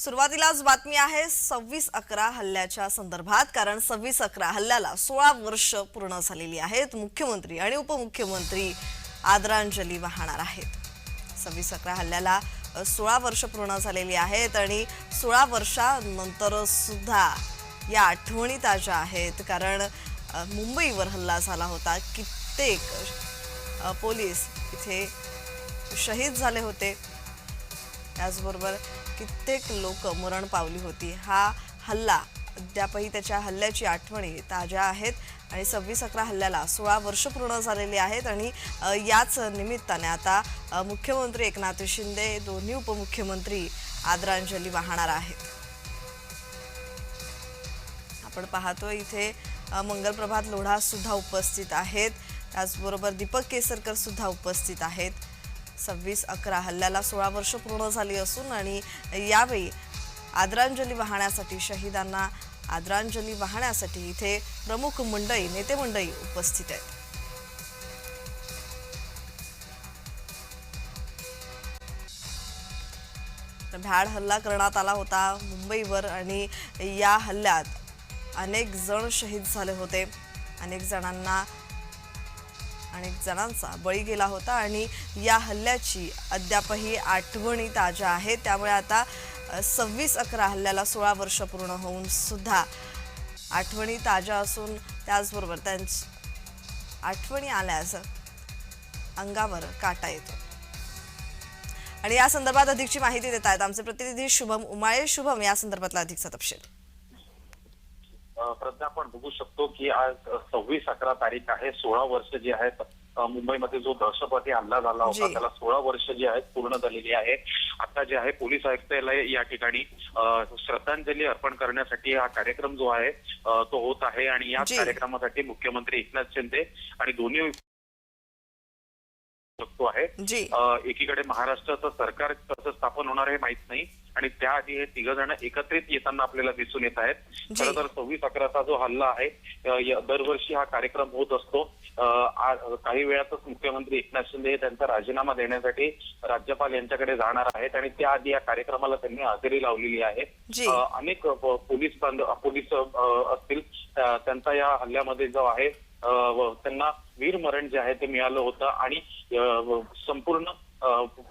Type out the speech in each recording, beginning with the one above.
सुरुवातीलाच बातमी आहे 26/11 हल्ल्याच्या संदर्भात, कारण 26/11 हल्ल्याला 16 वर्ष पूर्ण झालेली आहेत। मुख्यमंत्री आणि उपमुख्यमंत्री आदरांजली वाहणार आहेत। 26/11 हल्ल्याला 16 वर्ष पूर्ण झालेली आहेत आणि 16 वर्षांनंतर सुद्धा या आठवणी ताज्या आहेत, कारण मुंबईवर हल्ला झाला होता। कित्येक पोलीस इथे शहीद झाले होते, त्याचबरोबर कित्येक लोक मरण पावली होती। हा हल्ला अद्यापही त्याच्या हल्ल्याची आठवणी ताज्या आहेत आणि 26/11 हल्ल्याला 16 वर्ष पूर्ण झालेली आहेत आणि याच निमित्ताने आता मुख्यमंत्री एकनाथ शिंदे, दोन्ही उपमुख्यमंत्री आदरांजली वाहणार आहेत। आपण पाहतोय इथे मंगलप्रभात लोढा सुद्धा उपस्थित आहेत, त्याचबरोबर दीपक केसरकर सुद्धा उपस्थित आहेत। 26/11 हल्ल्याला 16 वर्ष पूर्ण झाली असून आणि यावेळी आदरांजली वाहण्यासाठी, शहीदांना आदरांजली वाहण्यासाठी इथे प्रमुख मंडळी, नेते मंडळी उपस्थित आहेत। भ्याड हल्ला करण्यात आला होता मुंबईवर आणि या हल्ल्यात अनेक जण शहीद झाले होते। अनेक जणांचा बळी गेला होता आणि या हल्ल्याची अद्यापही आठवणी ताज्या आहेत। त्यामुळे आता 26/11 हल्ल्याला 16 वर्ष पूर्ण होऊन सुद्धा आठवणी ताज्या असून त्याचबरोबर त्यांच्या आठवणी आल्यास अंगावर काटा येतो। आणि या संदर्भात अधिकची माहिती देत आहेत आमचे प्रतिनिधी शुभम उमाळे। शुभम, या संदर्भातला अधिकचा तपशील। प्रज्ञा, आपण बघू शकतो की आज 26/11 तारीख आहे। 16 वर्ष जे आहेत मुंबईमध्ये जो दहशतवादी हल्ला झाला होता त्याला 16 वर्ष जे आहेत पूर्ण झालेली आहे। आता जे आहे पोलीस आयुक्तालय या ठिकाणी श्रद्धांजली अर्पण करण्यासाठी हा कार्यक्रम जो आहे तो होत आहे आणि या कार्यक्रमासाठी मुख्यमंत्री एकनाथ शिंदे आणि दोन्ही शकतो आहे। एकीकडे महाराष्ट्राचं सरकार कसं स्थापन होणार हे माहित नाही आणि त्याआधी हे तिघ जण एकत्रित येताना आपल्याला दिसून येत आहेत। खरं तर 26/11चा जो हल्ला आहे दरवर्षी हा कार्यक्रम होत असतो। काही वेळातच मुख्यमंत्री एकनाथ शिंदे त्यांचा राजीनामा देण्यासाठी राज्यपाल यांच्याकडे जाणार आहेत आणि त्याआधी या कार्यक्रमाला त्यांनी हजेरी लावलेली आहे। अनेक पोलीस असतील त्यांचा या हल्ल्यामध्ये जो आहे त्यांना वीरमरण जे आहे ते मिळालं होतं आणि संपूर्ण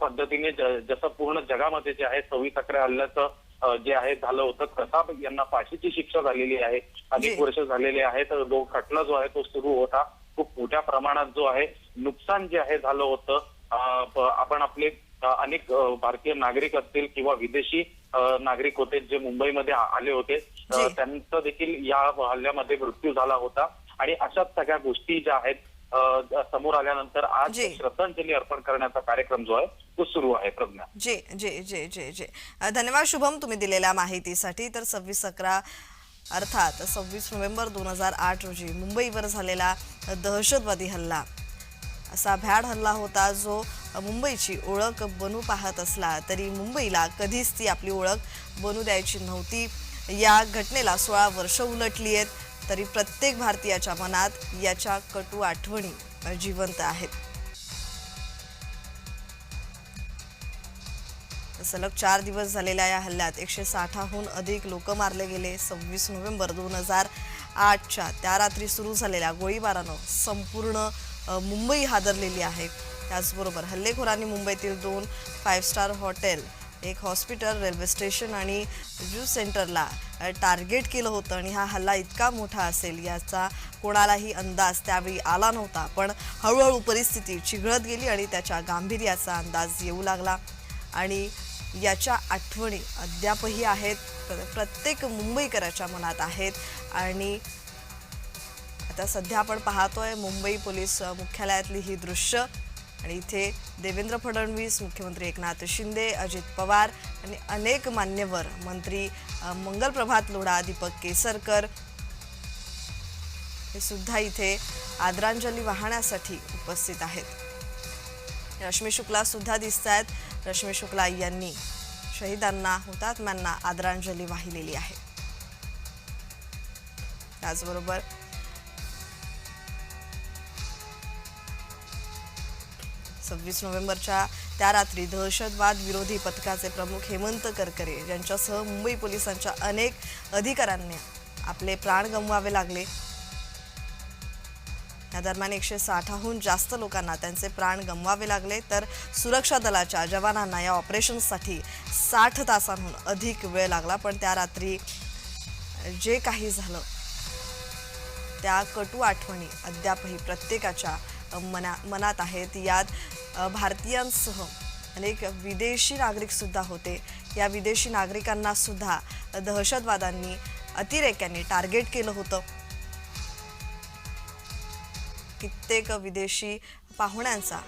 पद्धतीने जसं पूर्ण जगामध्ये जे आहे 26/11 हल्ल्याचं जे आहे झालं होतं, कसाब यांना फाशीची शिक्षा झालेली आहे। अनेक वर्ष झालेले आहेत। जो खटला जो आहे तो सुरू होता। खूप मोठ्या प्रमाणात जो आहे नुकसान जे आहे झालं होतं। आपण आपले अनेक भारतीय नागरिक असतील किंवा विदेशी नागरिक होते जे मुंबईमध्ये आले होते, त्यांचा देखील या हल्ल्यामध्ये मृत्यू झाला होता आणि अशाच सगळ्या गोष्टी ज्या आहेत समोर आल्यानंतर आज श्रद्धांजली अर्पण करण्याचा कार्यक्रम जो आहे तो सुरू आहे। प्रज्ञा जी जी जी जी जी धन्यवाद शुभम, तुम्ही दिलेल्या माहितीसाठी। तर 26/11 अर्थात 26 नोव्हेंबर 2008 रोजी मुंबईवर झालेला दहशतवादी हल्ला असा भ्याड हल्ला होता, जो मुंबईची ओळख बनू पाहत असला तरी मुंबईला कधीच ती आपली ओळख बनू द्यायची नव्हती। या घटनेला 16 वर्ष उलटली आहेत, तरी प्रत्येक भारतीयाच्या मनात याच्या कटू आठवणी जिवंत आहेत। सलग 4 दिवस झालेल्या या हल्ल्यात 160हून अधिक लोक मारले गेले। 26 नोव्हेंबर 2008च्या त्या रात्री सुरू झालेल्या गोळीबारानं संपूर्ण मुंबई हादरलेली आहे। त्याचबरोबर हल्लेखोरांनी मुंबईतील 2 5 स्टार हॉटेल, एक हॉस्पिटल, रेल्वे स्टेशन आणि ज्यूस सेंटरला टार्गेट केलं होतं आणि हा हल्ला इतका मोठा असेल याचा कोणालाही अंदाज त्यावेळी आला नव्हता। पण हळूहळू परिस्थिती चिघळत गेली आणि त्याच्या गांभीर्याचा अंदाज येऊ लागला आणि याच्या आठवणी अद्यापही आहेत, प्रत्येक मुंबईकराच्या मनात आहेत। आणि आता सध्या आपण पाहतोय मुंबई पोलीस मुख्यालयातली ही दृश्य आणि इथे देवेंद्र फडणवीस, मुख्यमंत्री एकनाथ शिंदे, अजित पवार आणि अनेक मान्यवर मंत्री, मंगलप्रभात लोढा, दीपक केसरकर हे सुद्धा इथे आदरांजली वाहण्यासाठी उपस्थित आहेत। रश्मी शुक्ला सुद्धा दिसत आहेत। रश्मी शुक्ला यांनी शहीदांना, हुतात्म्यांना आदरांजली वाहिलेली आहे। त्याचबरोबर 26 नोव्हेंबरच्या त्या रात्री दहशतवाद विरोधी पथकाचे प्रमुख हेमंत करकरे यांच्यासह मुंबई पोलिसांच्या अनेक अधिकाऱ्यांनी आपले प्राण गमवावे लागले। या दरम्यान 160हून जास्त लोकांना त्यांचे प्राण गमवावे लागले, तर सुरक्षा दलाच्या जवानांना या ऑपरेशनसाठी 60 तासांहून अधिक वेळ लागला। पण त्या रात्री जे काही झालं त्या कटू आठवणी अद्यापही प्रत्येकाच्या मनात आहेत। यात भारतीयांसह अनेक विदेशी नागरिक सुद्धा होते। या विदेशी नागरिकांना सुद्धा दहशतवाद्यांनी अतिरेक्यांनी टार्गेट केलं होतं। कित्येक विदेशी पाहुण्यांचा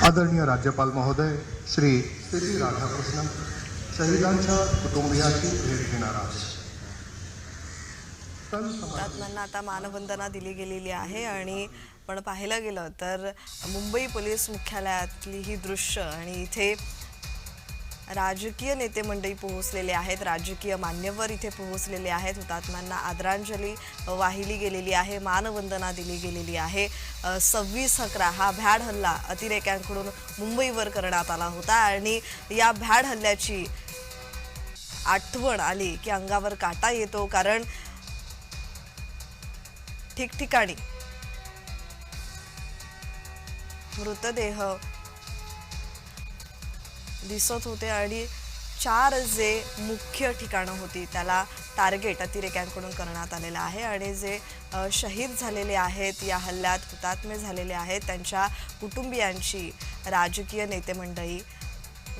आदरणीय राज्यपाल महोदय श्री सी राधाकृष्णन शहीदांच्या कुटुंबियांची भेट घेणार आहेत। हुतात्म्यांना आता मानवंदना दिली गेलेली आहे आणि पण पाहायला गेलं तर मुंबई पोलीस मुख्यालयातली ही दृश्य आणि इथे राजकीय नेते मंडळी पोहोचलेले आहेत, राजकीय मान्यवर इथे पोहोचलेले आहेत। हुतात्म्यांना आदरांजली वाहिली गेलेली आहे, मानवंदना दिली गेलेली आहे। 26/11 हा भ्याड हल्ला अतिरेक्यांकडून मुंबईवर करण्यात आला होता आणि या भ्याड हल्ल्याची आठवण आली की अंगावर काटा येतो, कारण ठिकठिकाणी मृतदेह दिसत होते आणि 4 जे मुख्य ठिकाणं होती त्याला टार्गेट अतिरेक्यांकडून करण्यात आलेलं आहे आणि जे शहीद झालेले आहेत, या हल्ल्यात हुतात्मे झालेले आहेत, त्यांच्या कुटुंबियांची राजकीय नेते मंडळी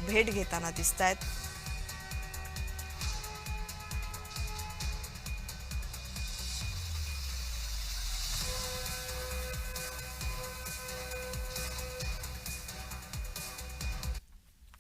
भेट घेताना दिसत आहेत।